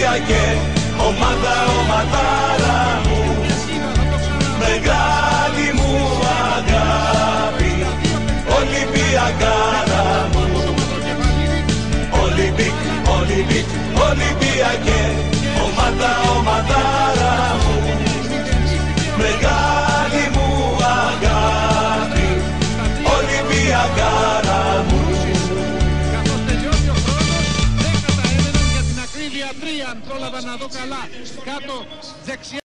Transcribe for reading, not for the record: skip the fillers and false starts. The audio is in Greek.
Ολυμπιακέ, ομάδα, ομαδάρα μου, μεγάλη μου αγάπη, Ολυμπιακάρα μου. Ολυμπικ, Ολυμπικ, Ολυμπιακέ, ομάδα, ομαδάρα μου, μεγάλη μου αγάπη, Ολυμπιακάρα μου. Καθώς τελειώνει ο χρόνος, 10 τα έμεναν για την ακρίβεια 3, αν πρόλαβα να δω καλά, κάτω δεξιά.